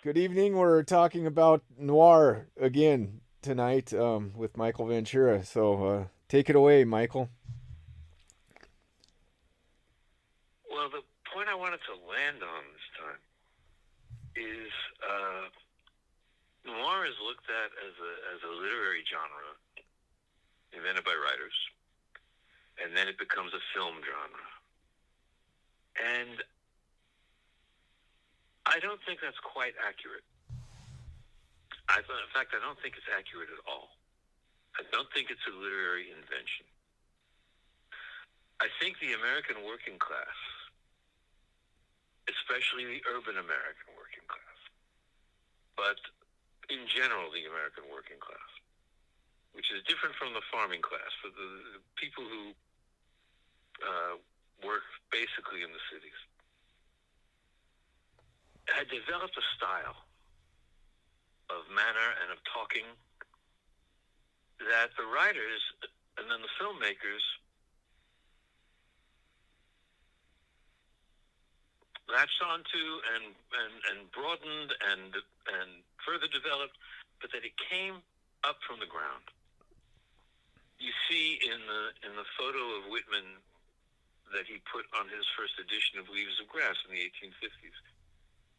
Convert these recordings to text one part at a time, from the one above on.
Good evening. We're talking about Noir again tonight with Michael Ventura. So take it away, Michael. Well, the point I wanted to land on this time is noir is looked at as a literary genre invented by writers, and then it becomes a film genre. And I don't think that's quite accurate. In fact, I don't think it's accurate at all. I don't think it's a literary invention. I think the American working class, especially the urban American working class, but in general the American working class, which is different from the farming class, for the people who uh, work basically in the cities, had developed a style of manner and of talking that the writers and then the filmmakers latched onto and broadened and further developed, but that it came up from the ground. You see in the photo of Whitman that he put on his first edition of Leaves of Grass in the 1850s,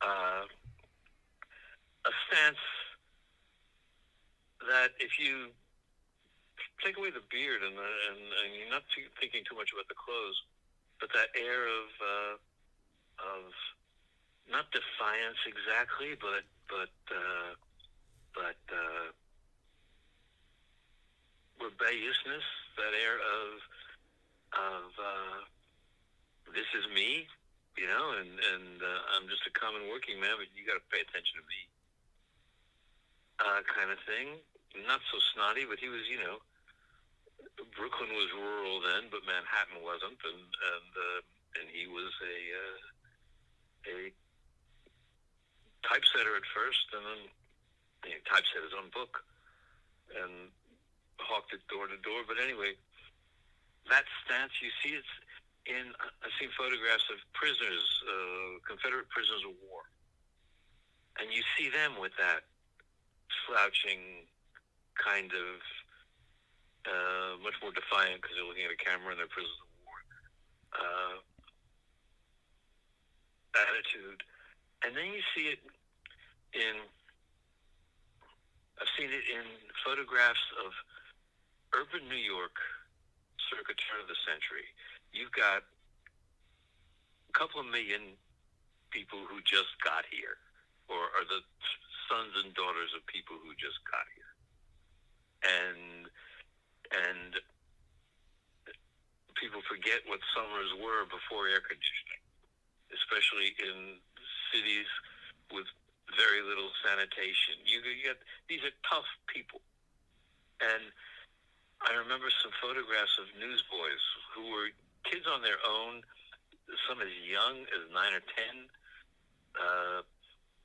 uh, a stance that if you take away the beard and you're not thinking too much about the clothes, but that air of not defiance exactly, but rebelliousness, that air of this is me, and I'm just a common working man, but you got to pay attention to me, kind of thing. Not so snotty, but he was, Brooklyn was rural then, but Manhattan wasn't, and he was a typesetter at first, and then he typeset his own book and hawked it door to door. But anyway, that stance, you see, it's in. I've seen photographs of prisoners, Confederate prisoners of war, and you see them with that slouching kind of much more defiant because they're looking at a camera and they're prisoners of war uh, attitude. And then you see it in. I've seen it in photographs of urban New York circa turn of the century. You've got a couple of million people who just got here, or are the sons and daughters of people who just got here, and people forget what summers were before air conditioning, especially in cities with very little sanitation. You get these are tough people, and I remember some photographs of newsboys who were kids on their own, some as young as 9 or 10, uh,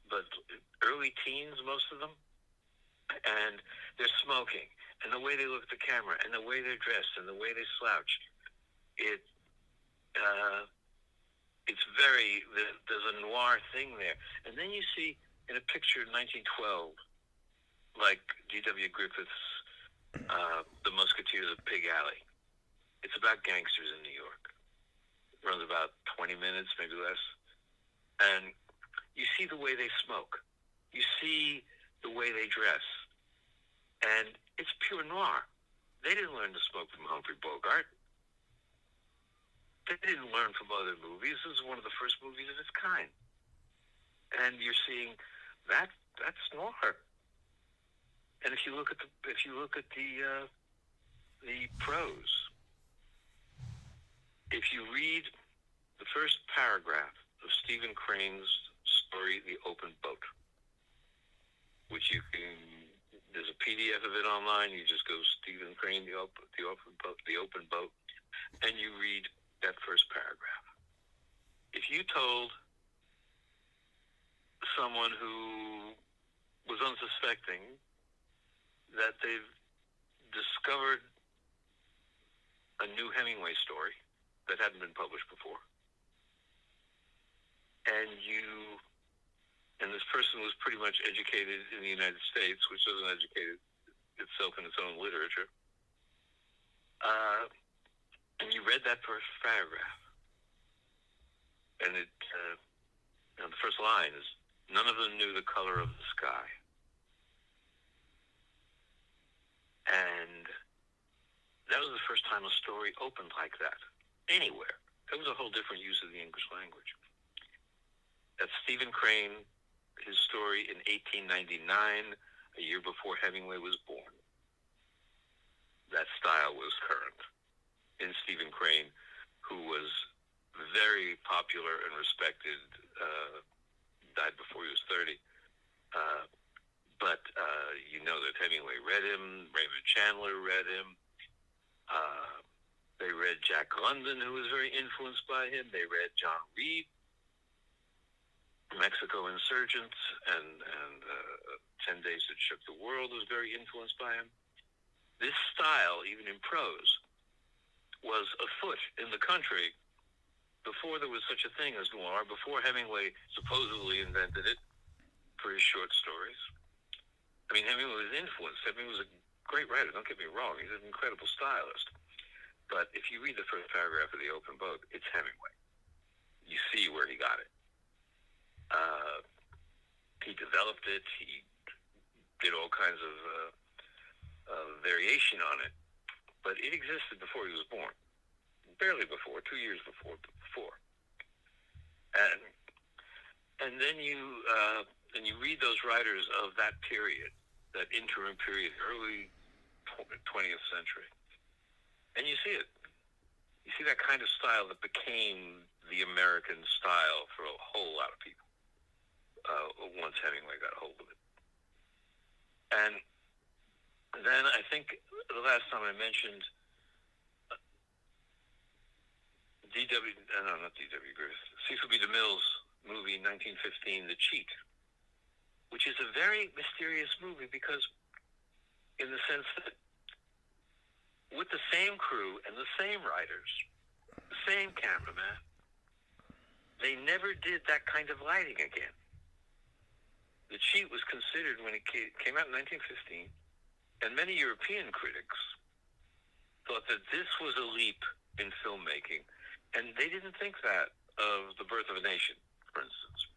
but early teens, most of them, and they're smoking, and the way they look at the camera, and the way they're dressed, and the way they slouch, it uh, it's very there's a noir thing there. And then you see in a picture in 1912, like D.W. Griffith's The Musketeers of Pig Alley. It's about gangsters in New York. It runs about 20 minutes, maybe less. And you see the way they smoke. You see the way they dress. And it's pure noir. They didn't learn to smoke from Humphrey Bogart. They didn't learn from other movies. This is one of the first movies of its kind. And you're seeing that's noir. And if you look at the prose, if you read the first paragraph of Stephen Crane's story, The Open Boat, which you can, there's a PDF of it online. You just go Stephen Crane, the Open Boat, and you read that first paragraph. If you told someone who was unsuspecting that they've discovered a new Hemingway story that hadn't been published before, and you and this person was pretty much educated in the United States, which doesn't educate itself in its own literature. And you read that first paragraph, and the first line is, "None of them knew the color of the sky." And that was the first time a story opened like that, anywhere. That was a whole different use of the English language. That's Stephen Crane, his story in 1899, a year before Hemingway was born. That style was current in Stephen Crane, who was very popular and respected, died before he was 30. But you know that Hemingway read him, Raymond Chandler read him. They read Jack London, who was very influenced by him. They read John Reed, Mexico Insurgents, and 10 Days That Shook the World was very influenced by him. This style, even in prose, was afoot in the country before there was such a thing as noir, before Hemingway supposedly invented it for his short stories. I mean, Hemingway was influenced. Hemingway was a great writer, don't get me wrong. He's an incredible stylist. But if you read the first paragraph of The Open Book, it's Hemingway. You see where he got it. He developed it. He did all kinds of variation on it. But it existed before he was born. Barely before, 2 years before. And then you read those writers of that period, that interim period, early 20th century, and you see it. You see that kind of style that became the American style for a whole lot of people once Hemingway got hold of it. And then I think the last time I mentioned Cecil B. DeMille's movie 1915, The Cheat, which is a very mysterious movie because in the sense that with the same crew and the same writers, the same cameraman, they never did that kind of lighting again. The Cheat was considered, when it came out in 1915, and many European critics thought that this was a leap in filmmaking, and they didn't think that of The Birth of a Nation, for instance,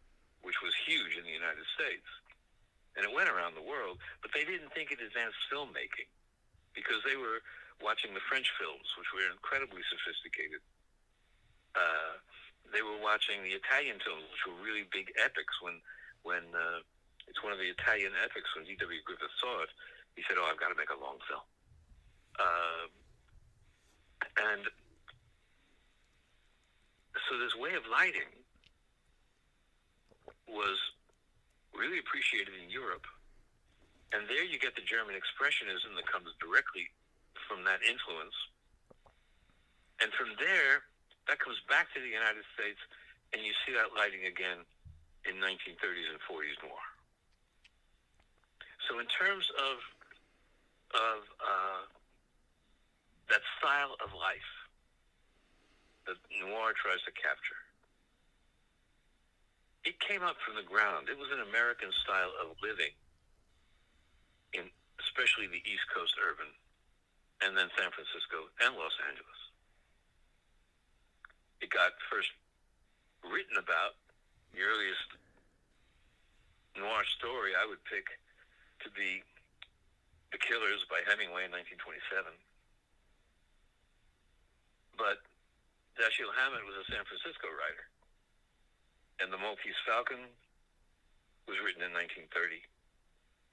which was huge in the United States, and it went around the world, but they didn't think it advanced filmmaking because they were watching the French films, which were incredibly sophisticated. They were watching the Italian films, which were really big epics. When it's one of the Italian epics, when D.W. Griffith saw it, he said, "Oh, I've got to make a long film." And so this way of lighting was really appreciated in Europe. And there you get the German expressionism that comes directly from that influence. And from there, that comes back to the United States, and you see that lighting again in 1930s and 40s noir. So in terms of that style of life that noir tries to capture, it came up from the ground. It was an American style of living in especially the East Coast urban, and then San Francisco and Los Angeles. It got first written about. The earliest noir story I would pick to be The Killers by Hemingway in 1927. But Dashiell Hammett was a San Francisco writer, and The Maltese Falcon was written in 1930.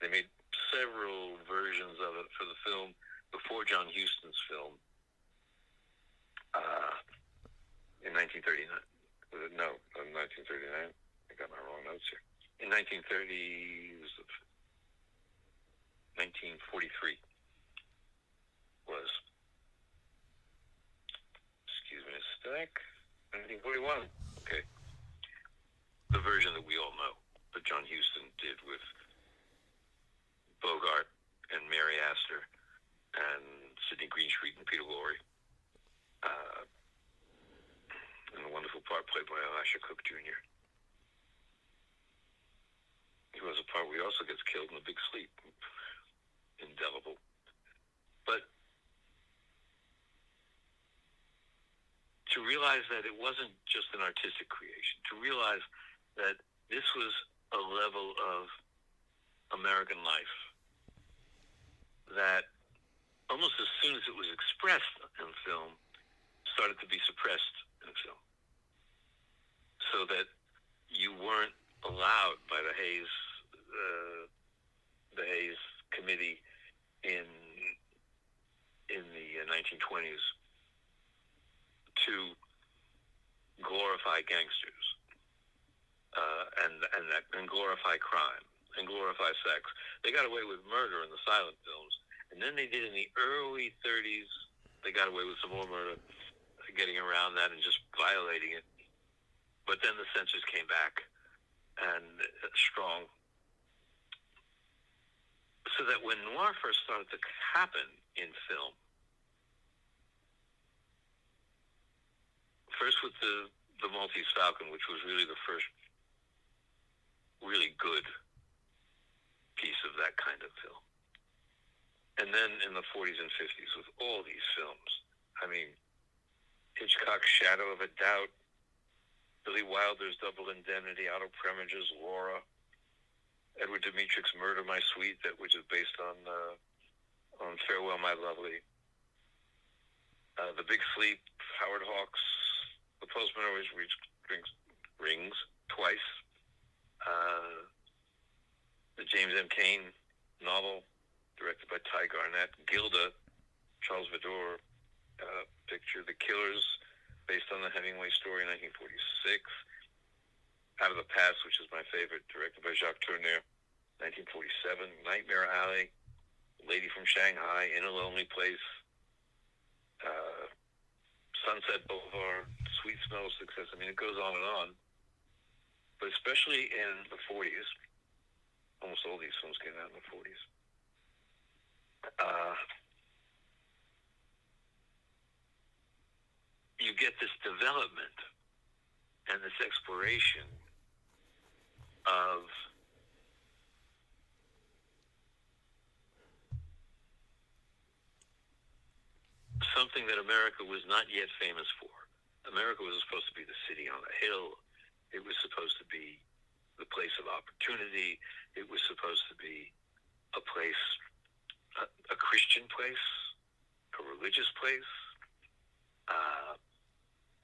They made several versions of it for the film before John Huston's film in 1939. No, 1939. I got my wrong notes here. In 1930, 1943 was, excuse me a sec, 1941. Okay. The version that we all know, that John Huston did with Bogart and Mary Astor and Sidney Greenstreet and Peter Lorre, and a wonderful part played by Elisha Cook Jr. there's a part where he also gets killed in a big sleep. Indelible. But to realize that it wasn't just an artistic creation, to realize that this was a level of American life that almost as soon as it was expressed in film, started to be suppressed in film. So that you weren't allowed by the Hayes Committee in the 1920s to glorify gangsters and glorify crime and glorify sex. They got away with murder in the silent films, and then they did in the early 30s. They got away with some more murder, getting around that and just violating it. But then the censors came back and strong. So that when noir first started to happen in film, first with the Maltese Falcon, which was really the first really good piece of that kind of film. And then in the 40s and 50s with all these films. I mean, Hitchcock's Shadow of a Doubt, Billy Wilder's Double Indemnity, Otto Preming's Laura, Edward Dmytryk's Murder My Sweet, which is based on Farewell My Lovely, The Big Sleep, Howard Hawks, The Postman Always Rings twice, the James M. Cain novel directed by Ty Garnett, Gilda, Charles Vidor picture, The Killers, based on the Hemingway story in 1946, Out of the Past, which is my favorite, directed by Jacques Tourneur, 1947, Nightmare Alley, Lady from Shanghai, In a Lonely Place, Sunset Boulevard, Sweet Smell of Success. I mean, it goes on and on. But especially in the 40s, almost all these films came out in the 40s. You get this development and this exploration of something that America was not yet famous for. America was supposed to be the city on a hill. It was supposed to be the place of opportunity. It was supposed to be a place, a Christian place, a religious place.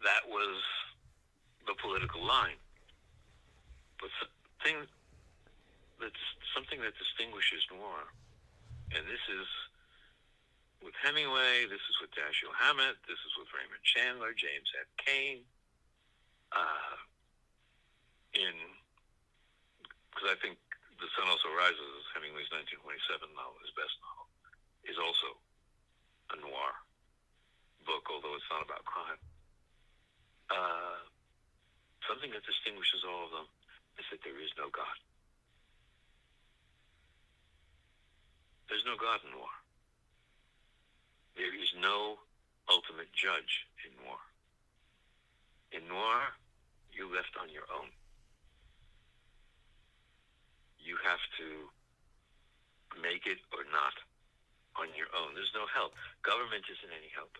That was the political line. But something that distinguishes noir, and this is with Hemingway, this is with Dashiell Hammett, this is with Raymond Chandler, James F. Cain, because I think The Sun Also Rises, Hemingway's 1927 novel, his best novel, is also a noir book, although it's not about crime. Something that distinguishes all of them is that there is no God. There's no God in noir. There is no ultimate judge in noir. In noir, you're left on your own. You have to make it or not on your own. There's no help. Government isn't any help.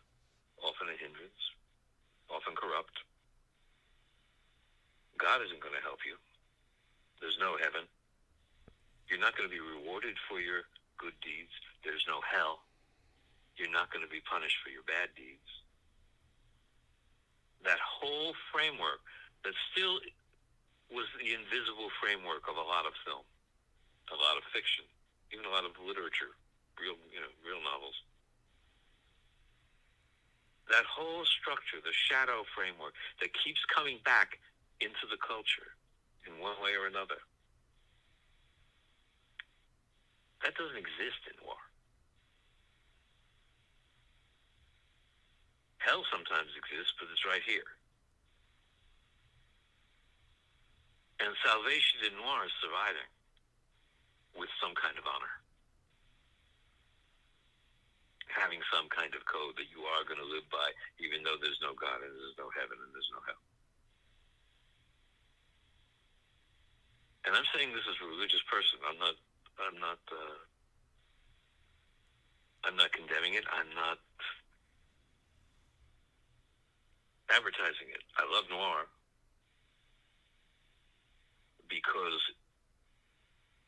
Often a hindrance, often corrupt. God isn't going to help you. There's no heaven. You're not going to be rewarded for your good deeds. There's no hell. You're not going to be punished for your bad deeds. That whole framework that still was the invisible framework of a lot of film, a lot of fiction, even a lot of literature, real novels. That whole structure, the shadow framework that keeps coming back into the culture in one way or another, that doesn't exist in noir. Hell sometimes exists, but it's right here. And salvation in noir is surviving with some kind of honor. Having some kind of code that you are going to live by, even though there's no God and there's no heaven and there's no hell. And I'm saying this as a religious person. I'm not. I'm not condemning it. I'm not advertising it. I love noir because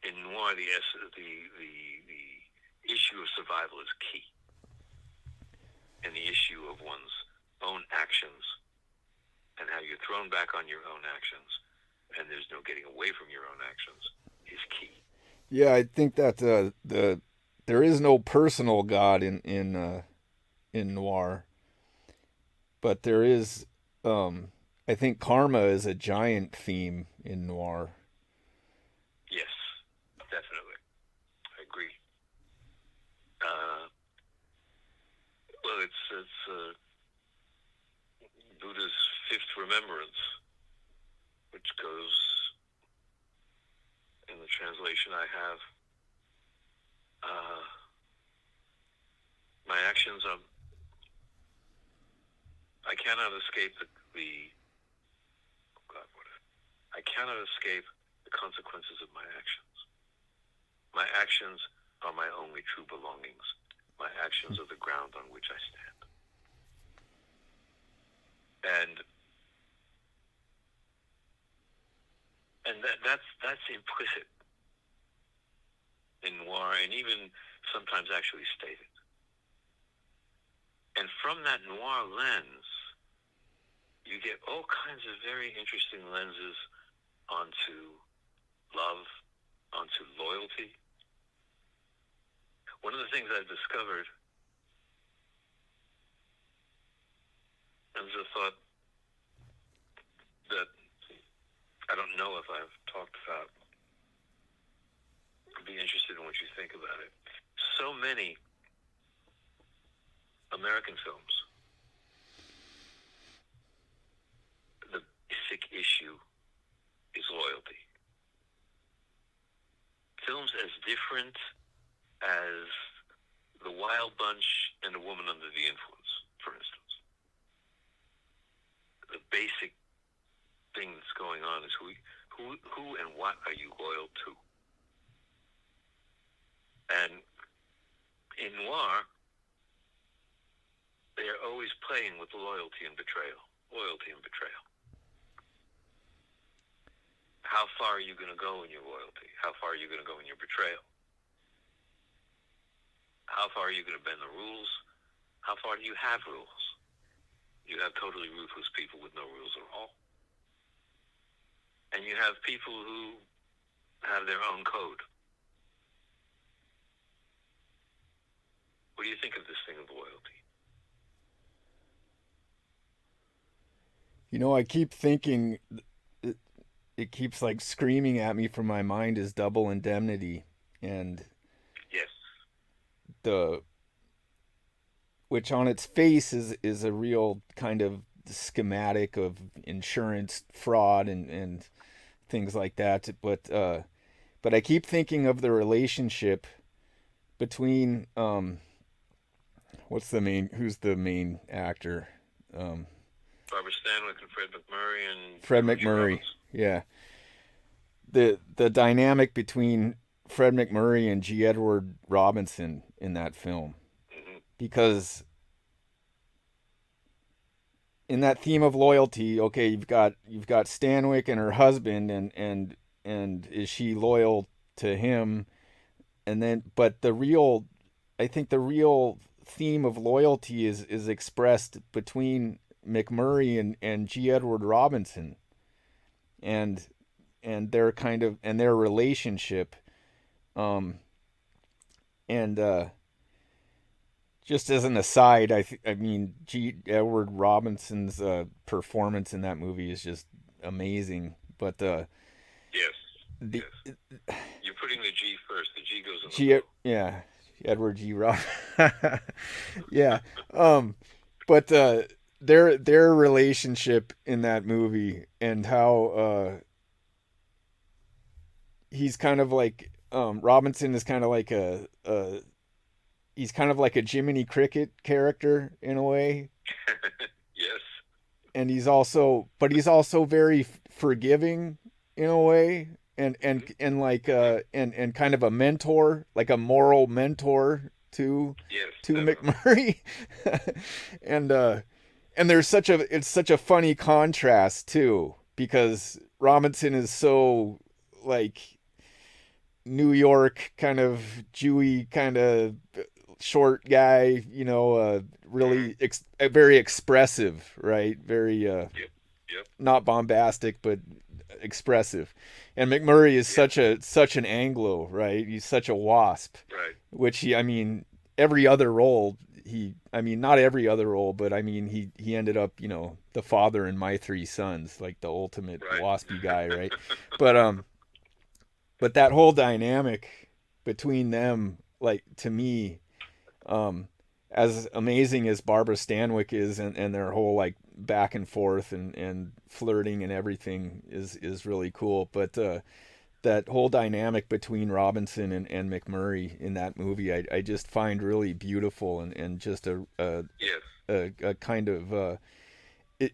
in noir the issue of survival is key, and the issue of one's own actions and how you're thrown back on your own actions, and there's no getting away from your own actions, is key. Yeah, I think that there is no personal God in noir, but there is. I think karma is a giant theme in noir. Yes, definitely, I agree. Uh, well, it's Buddha's fifth remembrance, which goes in the translation I have. Uh, my actions are. I cannot escape the oh God, what? I cannot escape the consequences of my actions. My actions are my only true belongings. My actions are the ground on which I stand. And that's implicit in noir, and even sometimes actually stated. And from that noir lens, you get all kinds of very interesting lenses onto love, onto loyalty. One of the things I've discovered, and this is a thought that I don't know if I've talked about, I'd be interested in what you think about it. So many American films, the basic issue is loyalty. Films as different as The Wild Bunch and A Woman Under the Influence, for instance. The basic thing that's going on is who and what are you loyal to? And in noir, they are always playing with loyalty and betrayal. Loyalty and betrayal. How far are you going to go in your loyalty? How far are you going to go in your betrayal? How far are you going to bend the rules? How far do you have rules? You have totally ruthless people with no rules at all. And you have people who have their own code. What do you think of this thing of loyalty? You know, I keep thinking it, it keeps like screaming at me from my mind is double indemnity, and Yes. the which on its face is a real kind of schematic of insurance fraud and things like that. But I keep thinking of the relationship between who's the main actor? Um, Barbara Stanwyck and Fred McMurray and Fred Georgie McMurray. Robbins. Yeah. The dynamic between Fred McMurray and G. Edward Robinson in that film. Mm-hmm. Because in that theme of loyalty, okay, you've got Stanwyck and her husband, and is she loyal to him? And then, but I think the real theme of loyalty is expressed between McMurray and G. Edward Robinson, and their kind of and their relationship, um, and just as an aside, I mean G. Edward Robinson's performance in that movie is just amazing. But Yes. the Yes. You're putting the G first. The G goes in the G. middle. Yeah, Edward G. Rob. Yeah. But their relationship in that movie and how he's kind of like Robinson is kind of like a he's kind of like a Jiminy Cricket character in a way, Yes. and he's also very forgiving in a way, Mm-hmm. and like Mm-hmm. and kind of a mentor, like a moral mentor Yes, to definitely. McMurray. and there's such a it's such a funny contrast too, because Robinson is so like New York kind of Jewy kind of short guy, Mm-hmm. really very expressive, right? Very Yep. Yep. not bombastic, but expressive. And McMurray is Yes. such an Anglo, right? He's such a wasp, Right. which I mean, every other role I mean, not every other role, but I mean, he ended up, the father in My Three Sons, like the ultimate Right. waspy guy, right? But that whole dynamic between them, like to me, um, as amazing as Barbara Stanwyck is, and their whole like back and forth and flirting and everything is really cool. But that whole dynamic between Robinson and McMurray in that movie, I just find really beautiful, and just Yes. a kind of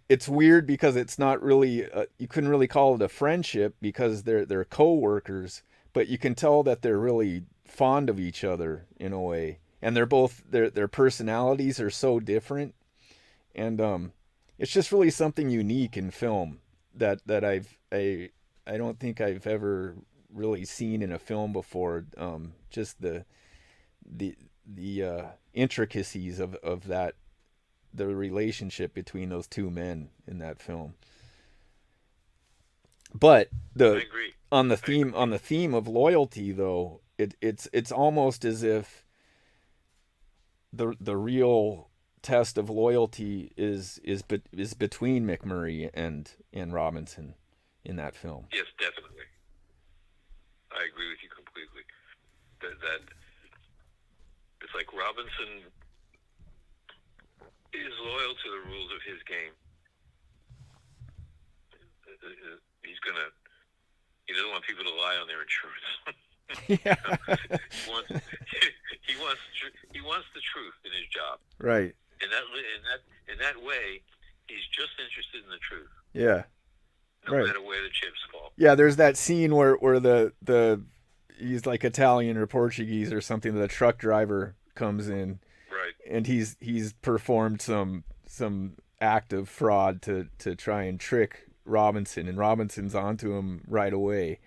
it's weird because it's not really you couldn't really call it a friendship because they're co-workers, but you can tell that they're really fond of each other in a way, and they're both their personalities are so different, and it's just really something unique in film that I don't think I've ever really seen in a film before. Just the intricacies of that the relationship between those two men in that film. But I the agree. I on agree. the theme of loyalty, though, it's almost as if the real test of loyalty is between McMurray and Robinson in that film. Yes, definitely. I agree with you completely. That it's like Robinson is loyal to the rules of his game. He's gonna. He doesn't want people to lie on their insurance. Yeah. You know, he wants. He wants the truth in his job. Right. In that way, he's just interested in the truth, Yeah. no Right. matter where the chips fall. Yeah, there's that scene where the he's like Italian or Portuguese or something. The truck driver comes in, Right. and he's performed some act of fraud to try and trick Robinson, and Robinson's onto him right away.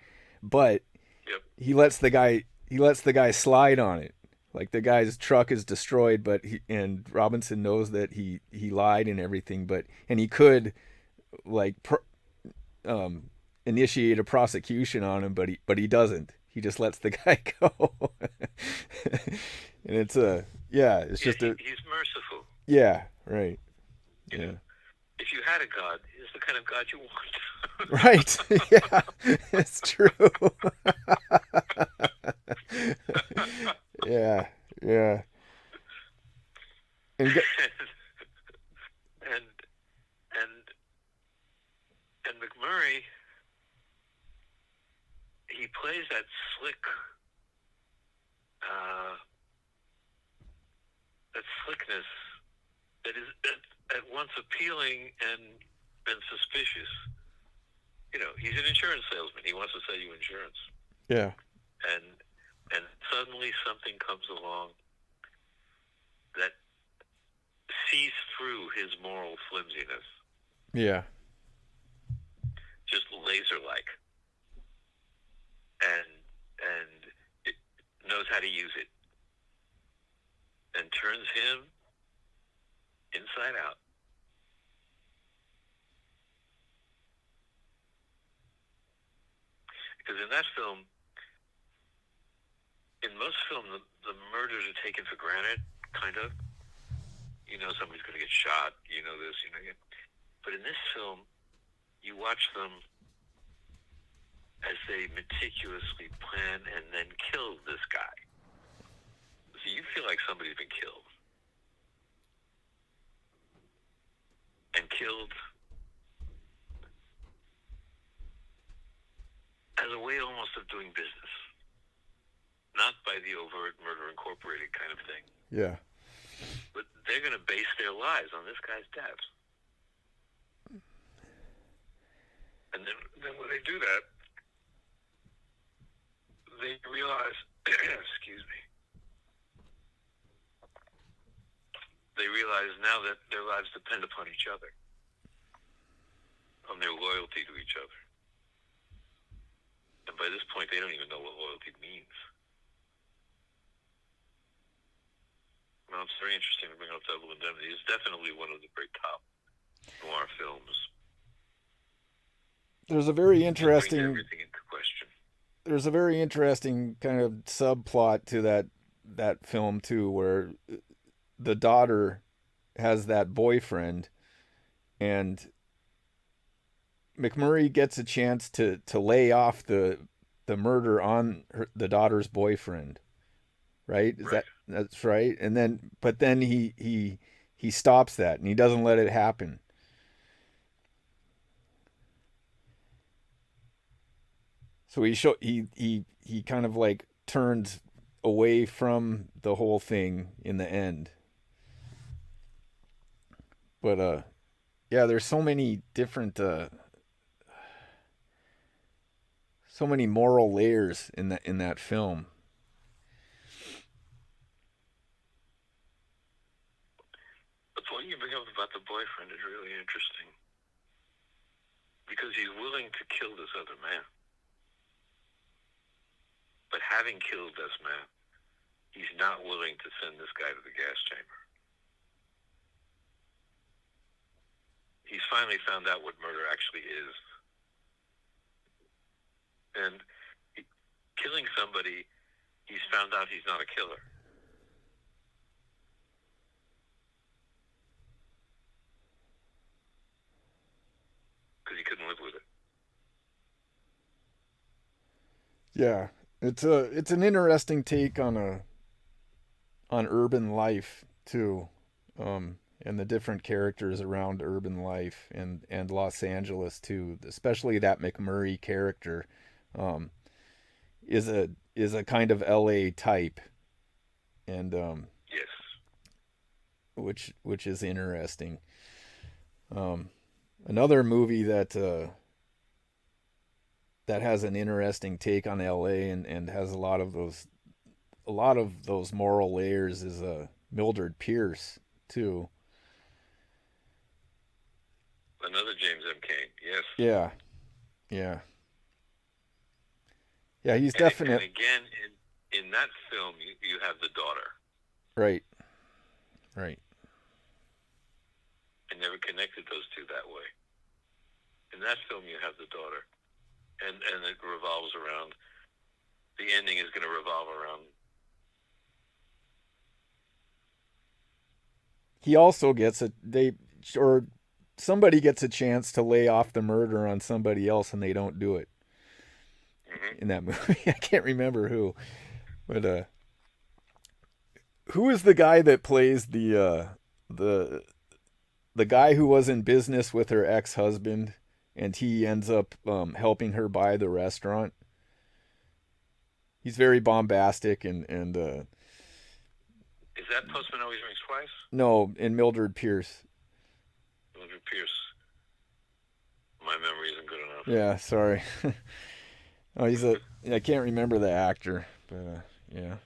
But Yep. he lets the guy slide on it. Like the guy's truck is destroyed, but and Robinson knows that he lied and everything, but and he could like um, initiate a prosecution on him, but he doesn't. He just lets the guy go, and it's a yeah, it's Yeah. just a He's merciful. yeah, right, You yeah, know, if you had a God, he's the kind of God you want. right, yeah, it's true, yeah, yeah, and and and and McMurray, he plays that slick, uh, that slickness that is at once appealing and suspicious. You know, he's an insurance salesman. He wants to sell you insurance, yeah, and suddenly something comes along that sees through his moral flimsiness, yeah, just laser like, and it knows how to use it, and turns him inside out. Because in that film, in most film, the murders are taken for granted, kind of. You know, somebody's going to get shot. You know this. You know. But in this film, you watch them as they meticulously plan and then kill this guy. So you feel like somebody's been killed, and killed as a way almost of doing business, not by the overt murder incorporated kind of thing. yeah, But they're going to base their lives on this guy's death. And then when they do that, now that their lives depend upon each other, on their loyalty to each other. And by this point, they don't even know what loyalty means. Well, it's very interesting to bring up Double Indemnity. It's definitely one of the very top noir films. There's a very It brings interesting everything into question. there's a very interesting kind of subplot to that film too, where the daughter has that boyfriend, and McMurray gets a chance to lay off the murder on the daughter's boyfriend, right? Right. That's right? And then but then he stops that and he doesn't let it happen. So he kind of like turns away from the whole thing in the end. But yeah, there's so many different so many moral layers in that film. The point you bring up about the boyfriend is really interesting because he's willing to kill this other man. But having killed this man, he's not willing to send this guy to the gas chamber. He's finally found out what murder actually is. And killing somebody, he's found out he's not a killer. Because he couldn't live with it. Yeah, it's an interesting take on urban life too, and the different characters around urban life and Los Angeles too. Especially that McMurray character, um, is a kind of L.A. type, and Yes. which is interesting. Um, Another movie that has an interesting take on L.A. and has a lot of those moral layers is Mildred Pierce too. Another James M. Cain. Yes. Yeah, yeah, yeah. He's And definite. again, in that film, you have the daughter. Right, right. I never connected those two that way. In that film, you have the daughter. And it revolves around, the ending is going to revolve around. He also gets or somebody gets a chance to lay off the murder on somebody else, and they don't do it Mm-hmm. in that movie. I can't remember who, but who is the guy that plays the the guy who was in business with her ex husband, and he ends up helping her buy the restaurant. He's very bombastic and Is that Postman Always Rings Twice? no, and Mildred Pierce. Mildred Pierce. My memory isn't good enough. Yeah, sorry. Oh, I can't remember the actor, but yeah,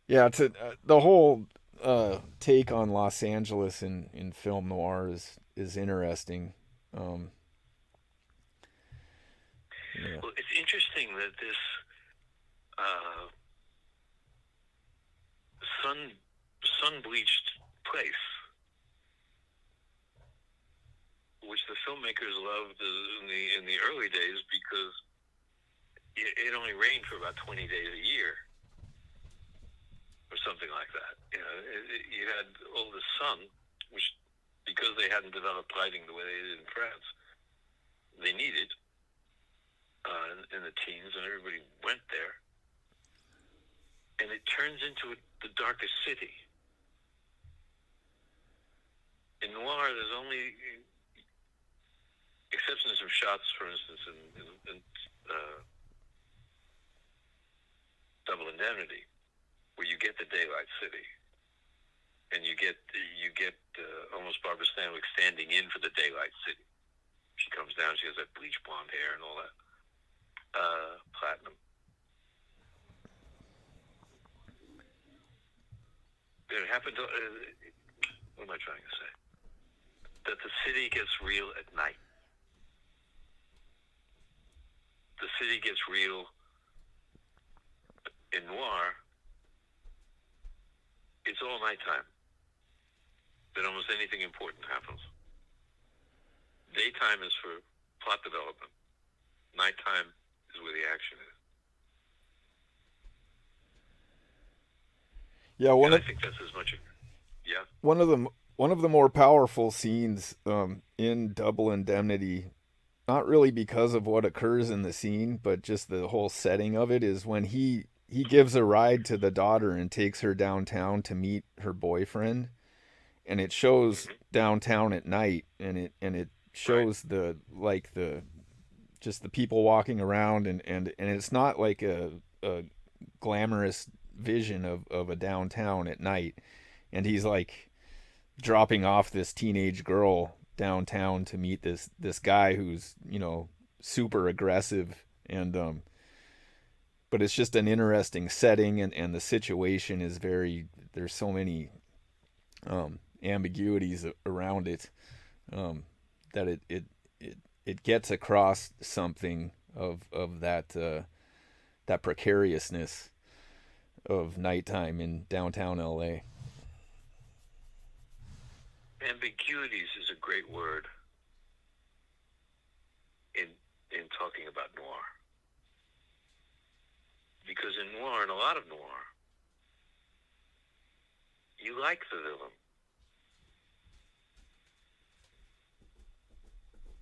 yeah. The whole take on Los Angeles in film noir is interesting. Um, yeah, Well, it's interesting that this uh, sun sun bleached place, which the filmmakers loved in the early days because it only rained for about 20 days a year or something like that. You had all the sun, which because they hadn't developed lighting the way they did in France, they needed in the teens, and everybody went there, and it turns into the darkest city. In Noir, there's only exceptions of shots, for instance, in Double Indemnity, where you get the daylight city, and you get almost Barbara Stanwyck standing in for the daylight city. She comes down, she has that bleach blonde hair and all that, platinum. It happened to What am I trying to say? That the city gets real at night. The city gets real in Noir. It's all nighttime. That almost anything important happens. Daytime is for plot development. Nighttime is where the action is. Yeah, And I think that's as much. Yeah. one of the one of the more powerful scenes in Double Indemnity, not really because of what occurs in the scene, but just the whole setting of it, is when he gives a ride to the daughter and takes her downtown to meet her boyfriend, and it shows Mm-hmm. downtown at night, and it Right. shows the like the just the people walking around, and it's not like a glamorous vision of a downtown at night, and he's like dropping off this teenage girl downtown to meet this guy who's super aggressive, and but it's just an interesting setting, and the situation is very, there's so many ambiguities around it, that it gets across something of that precariousness of nighttime in downtown LA. Ambiguities is a great word in talking about noir. Because in noir, and a lot of noir, you like the villain.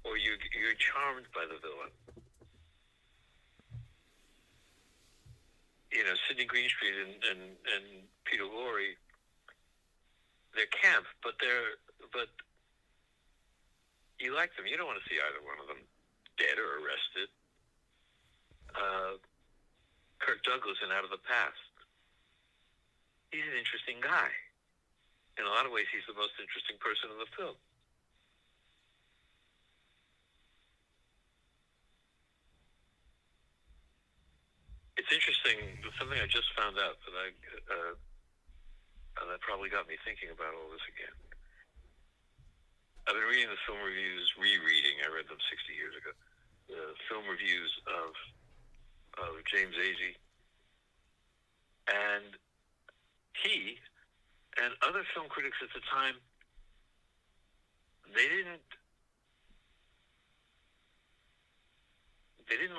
Or you're charmed by the villain. Sidney Greenstreet and Peter Lorre, they're camp, but you like them. You don't want to see either one of them dead or arrested. Kirk Douglas in Out of the Past. He's an interesting guy. In a lot of ways, he's the most interesting person in the film. It's interesting. Something I just found out that probably got me thinking about all this again. I've been reading the film reviews, rereading. I read them 60 years ago. The film reviews of James Agee, and he and other film critics at the time, they didn't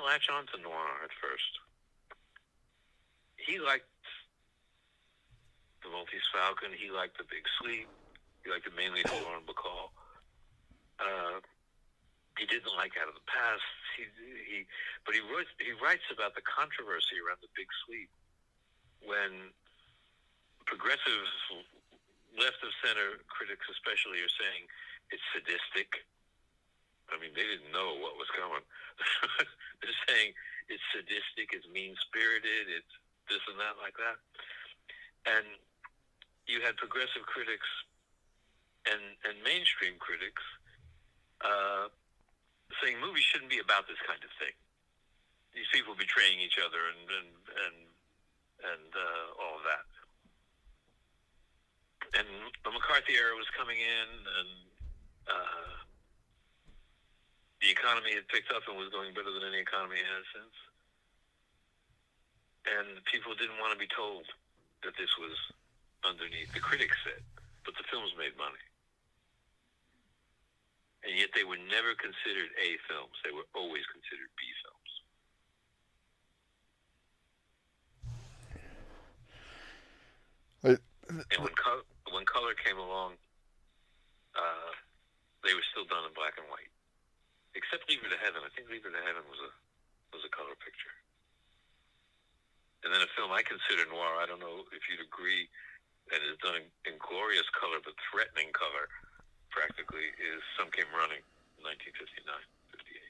latch on to noir at first. He liked The Maltese Falcon. He liked The Big Sleep. He liked it mainly for Lauren Bacall. He didn't like Out of the Past. But he writes about the controversy around The Big Sleep when progressive left of center critics especially are saying it's sadistic. I mean, they didn't know what was coming. They're saying it's sadistic, it's mean-spirited, it's this and that like that. And you had progressive critics and mainstream critics saying movies shouldn't be about this kind of thing. These people betraying each other and all of that. And the McCarthy era was coming in, and the economy had picked up and was going better than any economy has since. And people didn't want to be told that this was underneath. The critics said, but the films made money. And yet they were never considered A films. They were always considered B films. And when color came along, they were still done in black and white. Except Leave It to Heaven. I think Leave It to Heaven was a color picture. And then a film I consider noir, I don't know if you'd agree, and is done in glorious color but threatening color, practically, is Some Came Running, 1959, 58.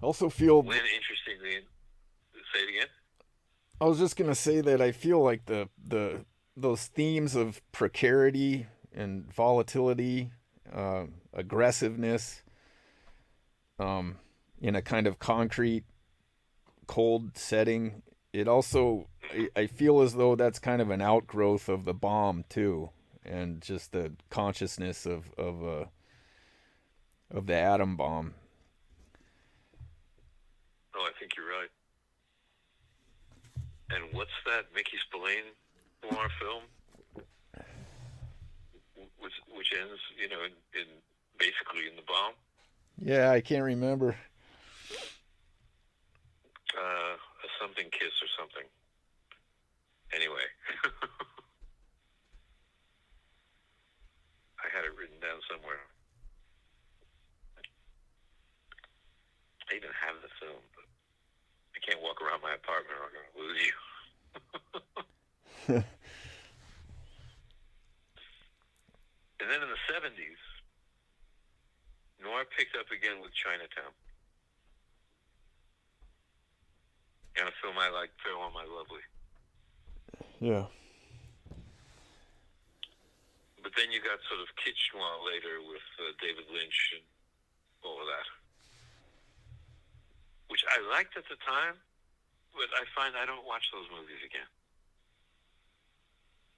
Also feel, When, interestingly, say it again? I was just gonna say that I feel like the those themes of precarity and volatility, aggressiveness, in a kind of concrete, cold setting, it also I feel as though that's kind of an outgrowth of the bomb too, and just the consciousness of the atom bomb. Oh, I think you're right. And what's that Mickey Spillane noir film, which ends, in basically in the bomb? Yeah, I can't remember. A something kiss or something. Anyway, I had it written down somewhere. I even have the film, but I can't walk around my apartment or I'm going to lose you. And then in the 70s, Noir picked up again with Chinatown. And a film I like, Farewell My Lovely. Yeah. But then you got sort of kitsch noir later with David Lynch and all of that, which I liked at the time, but I find I don't watch those movies again.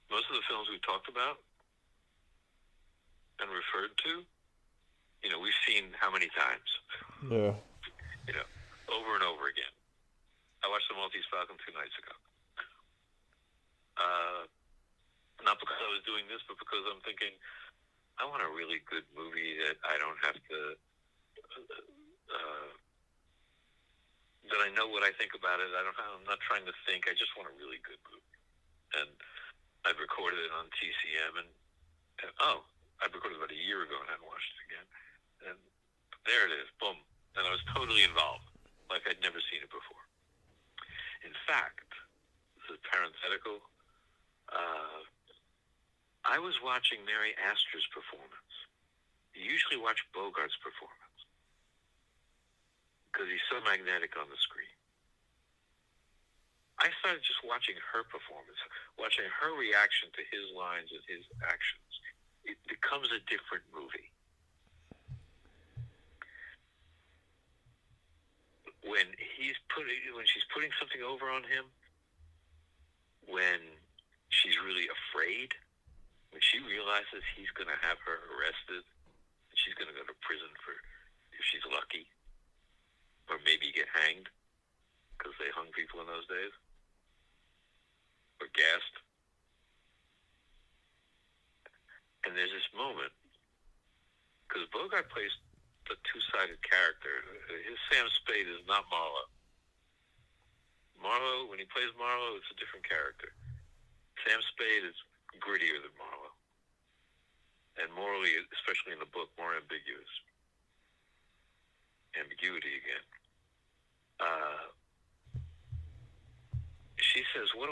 Most of the films we talked about and referred to, we've seen how many times? Yeah. Over and over again. I watched The Maltese Falcon 2 nights ago. Not because I was doing this, but because I'm thinking, I want a really good movie that I don't have to, that I know what I think about it. I'm not trying to think. I just want a really good movie. And I've recorded it on TCM, and I recorded it about a year ago and hadn't watched it again. And there it is, boom. And I was totally involved, like I'd never seen it before. In fact, this is parenthetical, I was watching Mary Astor's performance. You usually watch Bogart's performance because he's so magnetic on the screen. I started just watching her performance, watching her reaction to his lines and his actions. It becomes a different movie. When she's putting something over on him, when she's really afraid, when she realizes he's going to have her arrested, and she's going to go to prison for, if she's lucky, or maybe get hanged, because they hung people in those days, or gassed. And there's this moment, because Bogart plays a two-sided character. His Sam Spade is not Marlowe. Marlowe, when he plays Marlowe, it's a different character. Sam Spade is grittier than Marlowe. And morally, especially in the book, more ambiguous. Ambiguity again. She says, what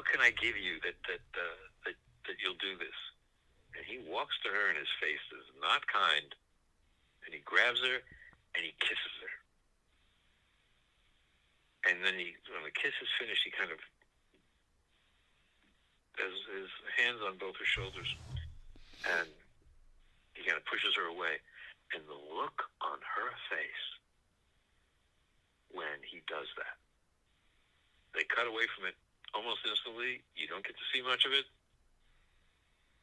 can I give you that you'll do this? And he walks to her and his face is not kind. And he grabs her and he kisses her. And then when the kiss is finished, he kind of has his hands on both her shoulders and he kind of pushes her away. And the look on her face when he does that, they cut away from it almost instantly. You don't get to see much of it,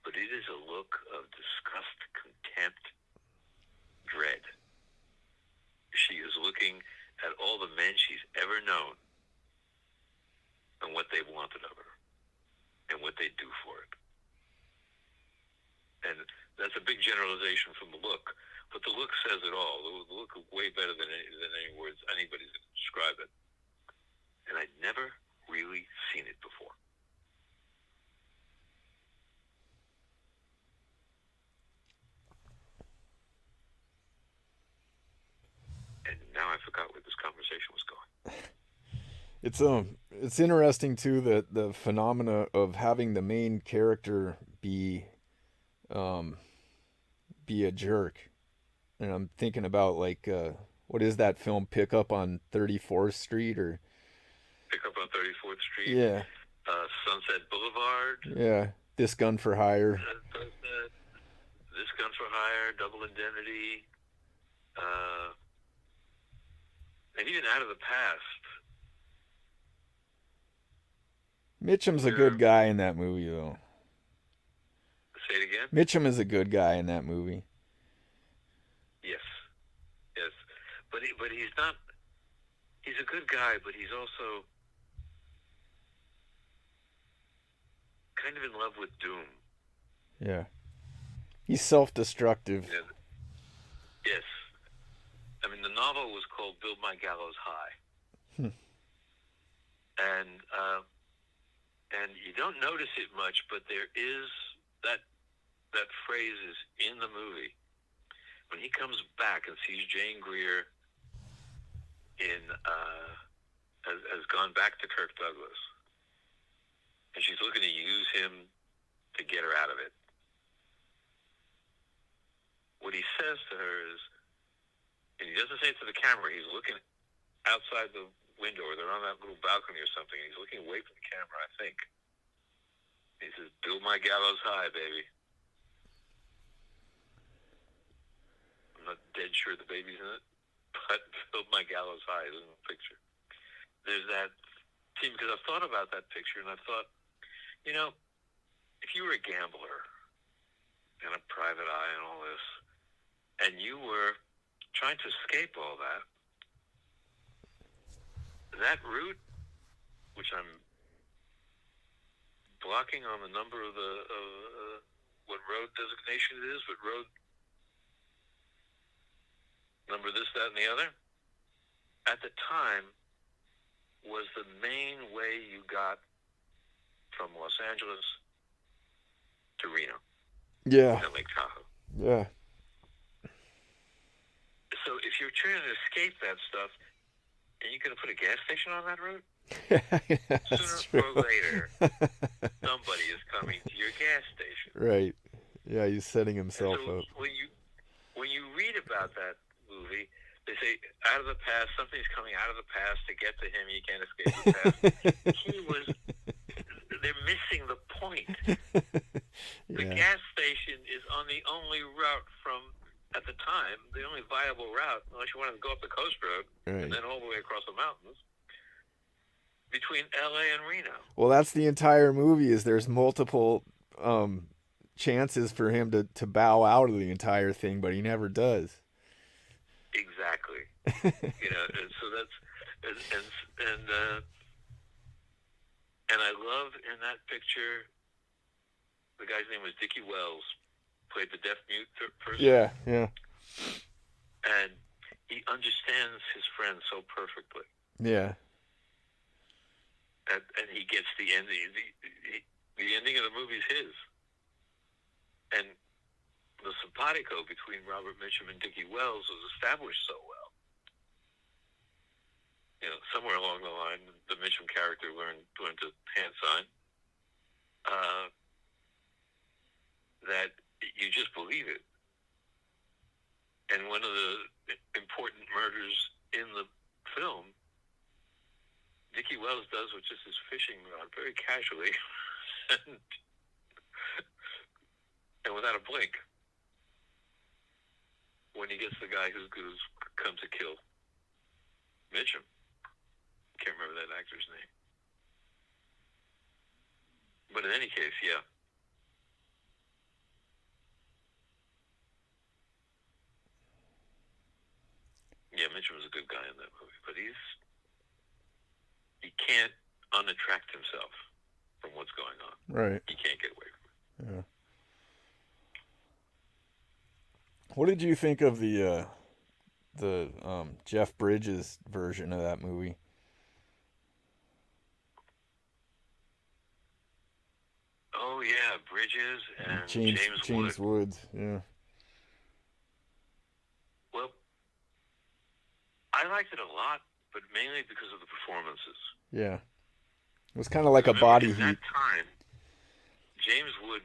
but it is a look of disgust, contempt, dread. She is looking at all the men she's ever known and what they wanted of her and what they do for it. And that's a big generalization from the look, but the look says it all. The look is way better than any words anybody's going to describe it. And I'd never really seen it before. And now I forgot where this conversation was going. It's interesting too that the phenomena of having the main character be a jerk. And I'm thinking about like what is that film, Pick Up on 34th Street or Pick Up on 34th Street, yeah. Sunset Boulevard, Yeah, This Gun for Hire. This Gun for Hire, Double Indemnity, and even Out of the Past. Mitchum's a where good guy in that movie, though. say it again. Mitchum is a good guy in that movie. Yes, yes, but he's not. He's a good guy, but he's also kind of in love with Doom. Yeah. He's self-destructive. Yeah, yes, I mean the novel was called "Build My Gallows High," Hmm. and you don't notice it much, but there is that phrase is in the movie when he comes back and sees Jane Greer in has gone back to Kirk Douglas, and she's looking to use him to get her out of it. What he says to her is, and he doesn't say it to the camera, he's looking outside the window, or they're on that little balcony or something, and he's looking away from the camera, I think. He says, "Build my gallows high, baby." I'm not dead sure the baby's in it, but "Build my gallows high" is in the picture. There's that scene, because I've thought about that picture, and I've thought, if you were a gambler and a private eye and all this, and you were trying to escape all that route, which I'm blocking on the number of what road designation it is, what road number this, that, and the other, at the time was the main way you got from Los Angeles to Reno Yeah. and Lake Tahoe. Yeah. So if you're trying to escape that stuff, and you're going to put a gas station on that road, That's sooner true. or later, somebody is coming to your gas station. Right. Yeah, he's setting And himself so up. when you read about that movie, they say out of the past, something's coming out of the past to get to him. You can't escape the past. They're missing the point. The Yeah. gas station is on the only route from, at the time, the only viable route, unless you wanted to go up the coast road Right. and then all the way across the mountains, between LA and Reno. Well, that's the entire movie. Is there's multiple chances for him to bow out of the entire thing, but he never does. Exactly. And so that's and I love in that picture, the guy's name was Dickie Wells, played the deaf mute person. Yeah. Yeah. And he understands his friend so perfectly. Yeah. And he gets the ending. The ending of the movie is his. And the simpatico between Robert Mitchum and Dickie Wells was established so well. Somewhere along the line, the Mitchum character learned to hand sign. That you just believe it. And one of the important murders in the film, Dickie Wells does with just his fishing rod very casually and without a blink when he gets the guy who's come to kill Mitchum. Can't remember that actor's name. But in any case, yeah. Yeah, Mitchum was a good guy in that movie, but he can't unattract himself from what's going on. Right. He can't get away from it. Yeah. What did you think of the Jeff Bridges version of that movie? Oh yeah, Bridges and James Woods. Yeah. Well, I liked it a lot, but mainly because of the performances. Yeah. It was kind of like a body heat. At that time, James Wood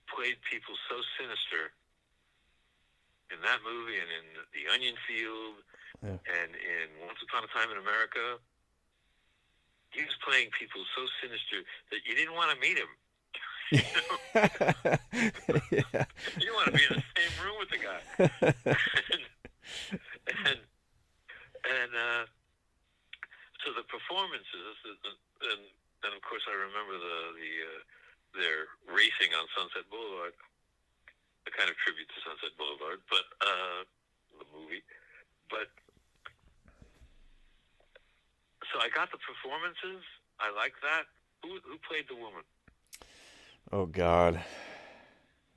played people so sinister in that movie and in The Onion Field and in Once Upon a Time in America. He was playing people so sinister that you didn't want to meet him. Yeah. You didn't want to be in the same room with the guy. and so the performances, and And of course, I remember their racing on Sunset Boulevard, a kind of tribute to Sunset Boulevard, but the movie. But so I got the performances. I like that. Who played the woman? Oh God,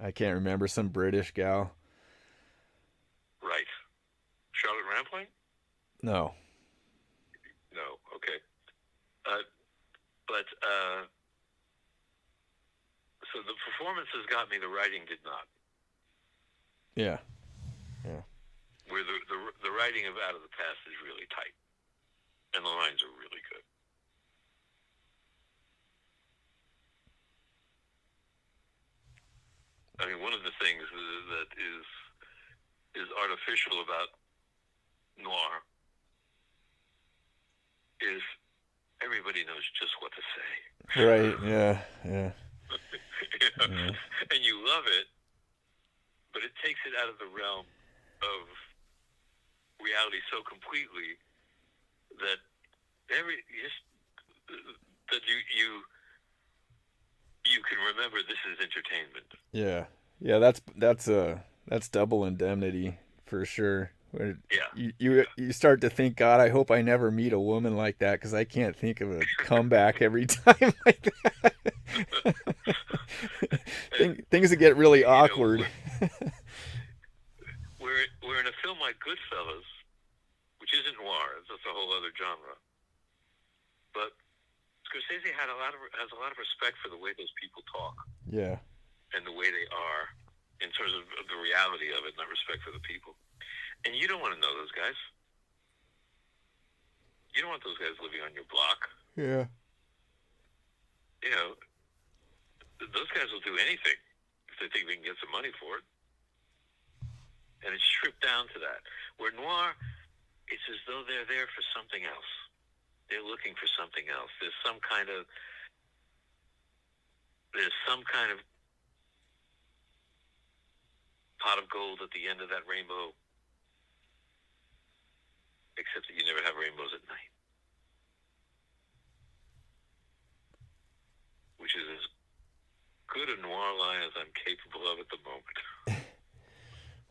I can't remember. Some British gal. Right, Charlotte Rampling. No. No, okay. But so the performances got me. The writing did not. Yeah. Yeah. Where the writing of Out of the Past is really tight, and the lines are really good. I mean, one of the things that is artificial about Noir is everybody knows just what to say. Right. Yeah. Yeah. You know? Yeah. And you love it, but it takes it out of the realm of reality so completely that that you can remember this is entertainment. Yeah. Yeah. That's double indemnity for sure. Where Yeah, you start to think, God, I hope I never meet a woman like that because I can't think of a comeback every time like that. and Things that get really you know awkward. we're in a film like Goodfellas, which isn't noir. It's a whole other genre. But Scorsese has a lot of respect for the way those people talk Yeah. and the way they are in terms of the reality of it, not respect for the people. And you don't want to know those guys. You don't want those guys living on your block. Yeah. You know, those guys will do anything if they think they can get some money for it. And it's stripped down to that. Where noir, it's as though they're there for something else. They're looking for something else. There's some kind of pot of gold at the end of that rainbow, except that you never have rainbows at night, which is as good a noir line as I'm capable of at the moment.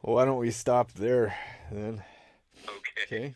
Well, why don't we stop there then? Okay. Okay.